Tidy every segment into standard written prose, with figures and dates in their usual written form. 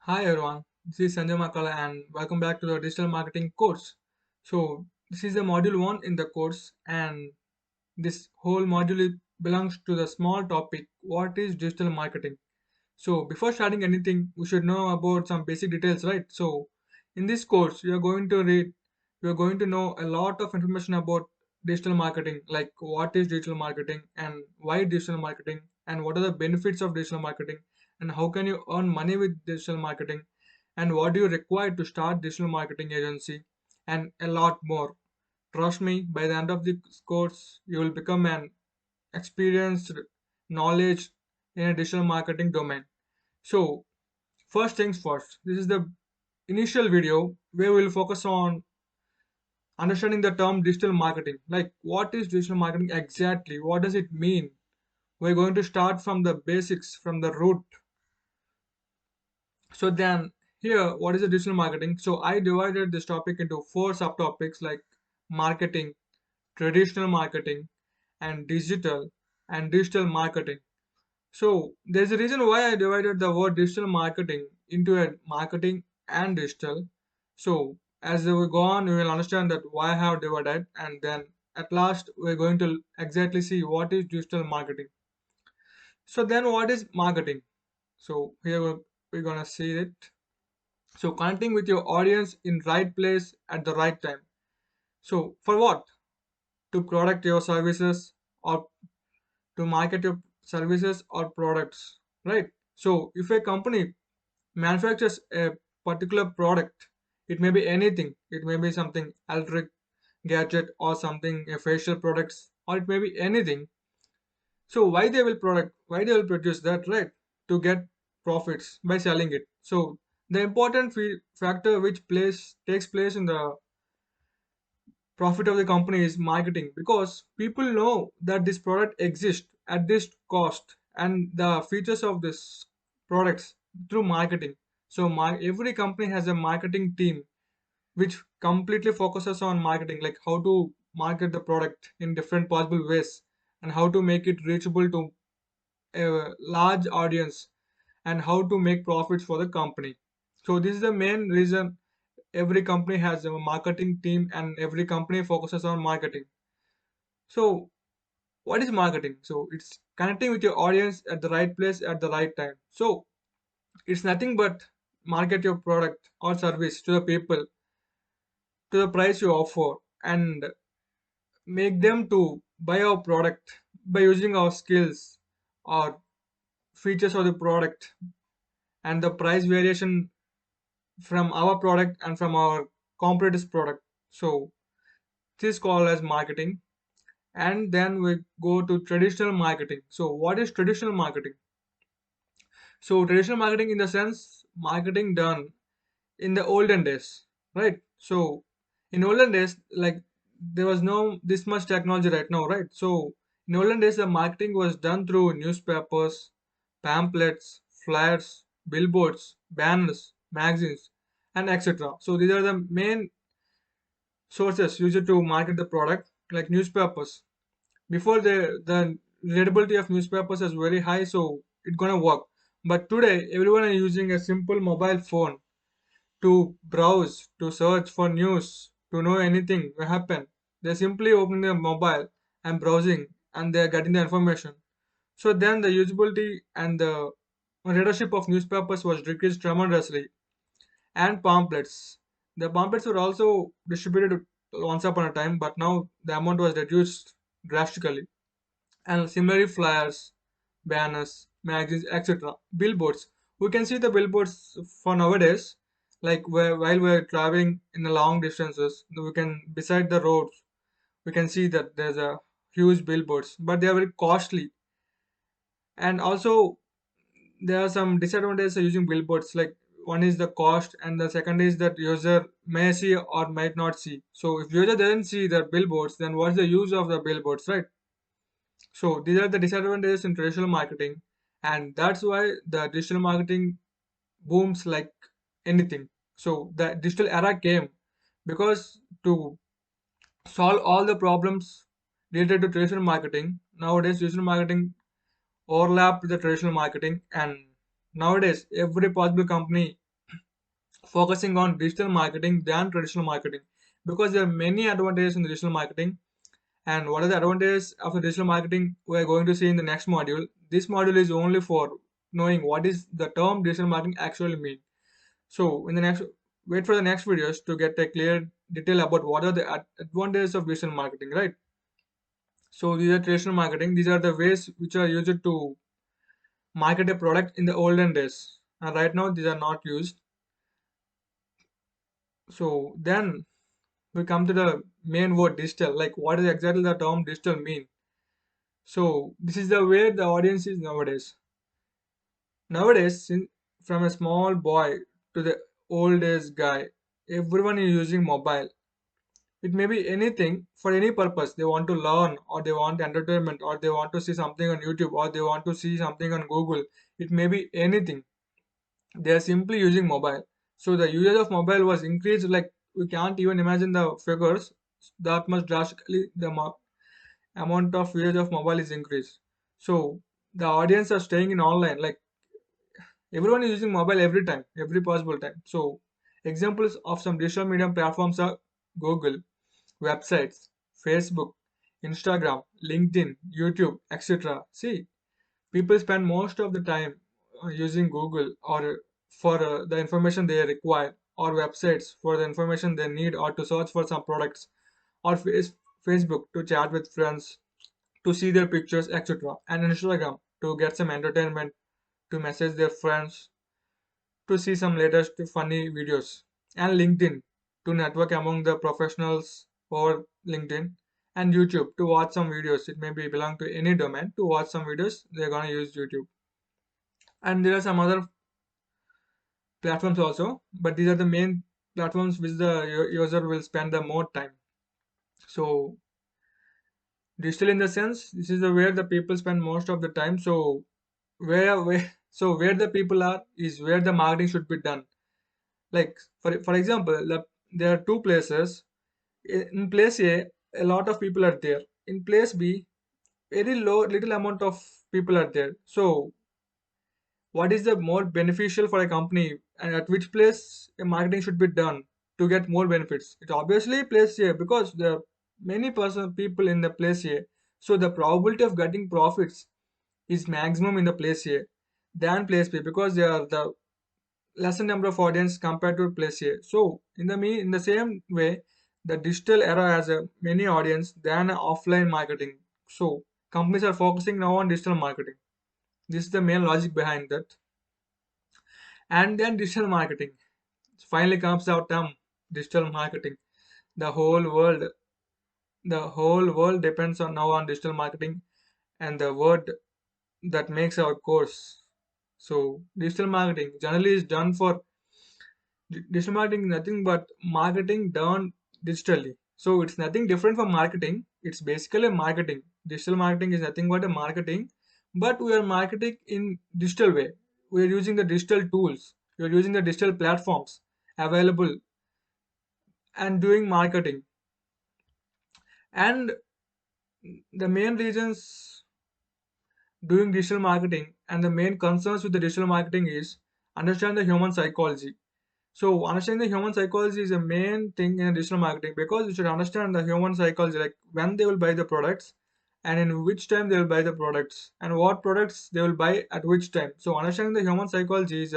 Hi everyone, this is Sanjay Makala and welcome back to the digital marketing course. So this is the module 1 in the course and this whole module belongs to the small topic what is digital marketing. So before starting anything we should know about some basic details, right? So in this course you are going to know a lot of information about digital marketing, like what is digital marketing and why digital marketing and what are the benefits of digital marketing and how can you earn money with digital marketing and what do you require to start digital marketing agency and a lot more. Trust me, by the end of the course you will become an experienced knowledge in a digital marketing domain. So first things first, this is the initial video where we'll focus on understanding the term digital marketing. Like what is digital marketing exactly? What does it mean? We're going to start from the basics, from the root. So then here, what is the digital marketing? So I divided this topic into four subtopics like marketing, traditional marketing, and digital marketing. So there's a reason why I divided the word digital marketing into a marketing and digital. So as we go on, we will understand that why I have divided, and then at last we're going to exactly see what is digital marketing. So then what is marketing? So here we're gonna see it. So connecting with your audience in right place at the right time. So for what? To product your services or to market your services or products, right? So if a company manufactures a particular product, it may be anything. It may be something electric gadget or something a facial products or it may be anything. So why they will produce that, right? To get profits by selling it. So the important factor which takes place in the profit of the company is marketing, because people know that this product exists at this cost and the features of this products through marketing. So every company has a marketing team which completely focuses on marketing, like how to market the product in different possible ways and how to make it reachable to a large audience and how to make profits for the company. So this is the main reason every company has a marketing team and every company focuses on marketing. So what is marketing? So it's connecting with your audience at the right place at the right time. So it's nothing but market your product or service to the people to the price you offer and make them to buy our product by using our skills or features of the product and the price variation from our product and from our competitors product. So this is called as marketing. And then we go to traditional marketing. So what is traditional marketing? So traditional marketing in the sense marketing done in the olden days, right? So in olden days, like there was no this much technology right now, right? So in olden days, the marketing was done through newspapers, pamphlets, flyers, billboards, banners, magazines, and etc. So these are the main sources used to market the product, like newspapers. Before the readability of newspapers is very high, so it's gonna work. But today, everyone is using a simple mobile phone to browse, to search for news, to know anything will happen. They're simply opening their mobile and browsing and they're getting the information. So then the usability and the readership of newspapers was decreased tremendously. And pamphlets. The pamphlets were also distributed once upon a time, but now the amount was reduced drastically. And similarly, flyers, banners, magazines, etc. Billboards. We can see the billboards for nowadays, like while we're traveling in the long distances, we can beside the roads, we can see that there's a huge billboards, but they are very costly. And also there are some disadvantages of using billboards. Like one is the cost, and the second is that user may see or might not see. So if user doesn't see the billboards, then what's the use of the billboards, right? So these are the disadvantages in traditional marketing, and that's why the digital marketing booms like anything. So the digital era came because to solve all the problems related to traditional marketing, nowadays digital marketing overlap with the traditional marketing, and nowadays every possible company. focusing on digital marketing than traditional marketing, because there are many advantages in the digital marketing. And what are the advantages of the digital marketing we are going to see in the next module. This module is only for knowing what is the term digital marketing actually mean. So in the next, wait for the next videos to get a clear detail about what are the advantages of digital marketing, right? So these are traditional marketing. These are the ways which are used to market a product in the olden days. And right now these are not used. So then we come to the main word digital. Like what is exactly the term digital mean? So this is the way the audience is nowadays. Nowadays, from a small boy to the old age guy, everyone is using mobile. It may be anything for any purpose. They want to learn, or they want entertainment, or they want to see something on YouTube, or they want to see something on Google. It may be anything. They are simply using mobile. So the usage of mobile was increased, like we can't even imagine the figures that much drastically. The amount of usage of mobile is increased. So the audience are staying in online. Like everyone is using mobile every time, every possible time. So examples of some digital media platforms are Google, websites, Facebook, Instagram, LinkedIn, YouTube, etc. See, people spend most of the time using Google or for the information they require, or websites for the information they need, or to search for some products, or Facebook to chat with friends, to see their pictures, etc. And Instagram to get some entertainment, to message their friends, to see some latest funny videos, and LinkedIn to network among the professionals over LinkedIn, and YouTube to watch some videos. It may be belong to any domain. To watch some videos, they're gonna use YouTube. And there are some other platforms also, but these are the main platforms which the user will spend the more time. So digital in the sense, this is the where the people spend most of the time. So where the people are is where the marketing should be done. Like for example, there are two places. In place A lot of people are there. In place B, very little amount of people are there. So what is the more beneficial for a company, and at which place a marketing should be done to get more benefits? It's obviously place A, because there are many person people in the place A. So the probability of getting profits is maximum in the place A than place B, because they are the lesser number of audience compared to place A. So in the same way, the digital era has a many audience than offline marketing. So companies are focusing now on digital marketing. This is the main logic behind that. And then digital marketing. Finally comes out term digital marketing. The whole world, the whole world depends on now on digital marketing, and the word that makes our course. So digital marketing generally is done for digital marketing is nothing but marketing done digitally. So it's nothing different from marketing. It's basically marketing. Digital marketing is nothing but a marketing, but we are marketing in digital way. We are using the digital tools. We are using the digital platforms available and doing marketing. And the main reasons doing digital marketing and the main concerns with the digital marketing is understand the human psychology. So understanding the human psychology is a main thing in digital marketing, because you should understand the human psychology, like when they will buy the products, and in which time they will buy the products, and what products they will buy at which time. So understanding the human psychology is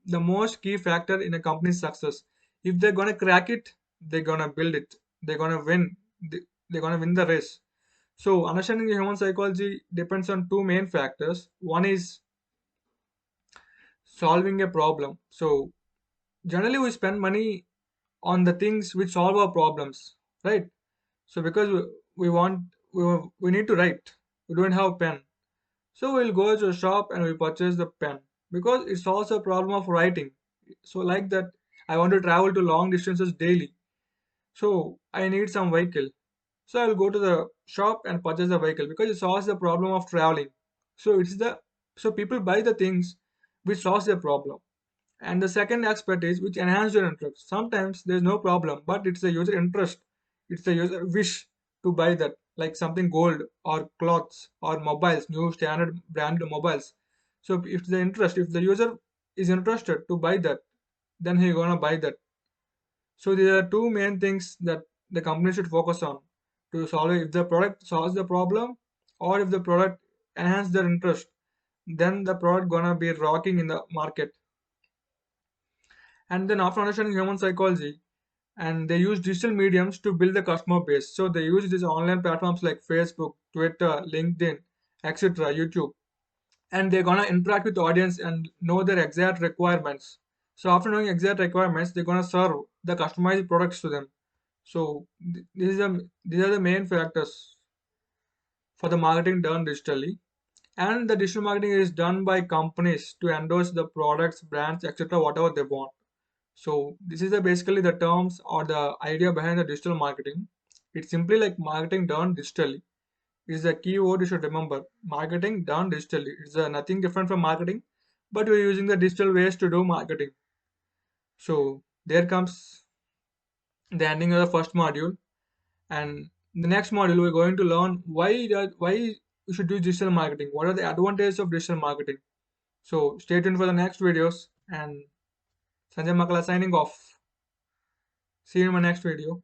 the most key factor in a company's success. If they're gonna crack it, they're gonna build it. They're gonna win. They're gonna win the race. So understanding the human psychology depends on two main factors. One is solving a problem. So generally we spend money on the things which solve our problems, right? So because we want we need to write, we don't have pen, so we'll go to a shop and we purchase the pen because it solves a problem of writing. So like that, I want to travel to long distances daily, so I need some vehicle. So I will go to the shop and purchase the vehicle because it solves the problem of traveling. So it's the so people buy the things which solves their problem. And the second aspect is which enhance your interest. Sometimes there's no problem, but it's the user interest. It's the user wish to buy that, like something gold or clothes or mobiles, new standard brand mobiles. So if the user is interested to buy that, then he gonna buy that. So there are two main things that the company should focus on to solve it. If the product solves the problem, or if the product enhance their interest, then the product gonna be rocking in the market. And then after understanding human psychology, and they use digital mediums to build the customer base. So they use these online platforms like Facebook, Twitter, LinkedIn, etc., YouTube, and they're gonna interact with the audience and know their exact requirements. So after knowing exact requirements, they're gonna serve the customized products to them. So these are the main factors for the marketing done digitally. And the digital marketing is done by companies to endorse the products, brands, etc., whatever they want. So this is basically the terms or the idea behind the digital marketing. It's simply like marketing done digitally. Is the key word you should remember. Marketing done digitally. It's nothing different from marketing, but we're using the digital ways to do marketing. So there comes the ending of the first module, and the next module we're going to learn why you should do digital marketing. What are the advantages of digital marketing? So stay tuned for the next videos. And Sanjay Makala signing off. See you in my next video.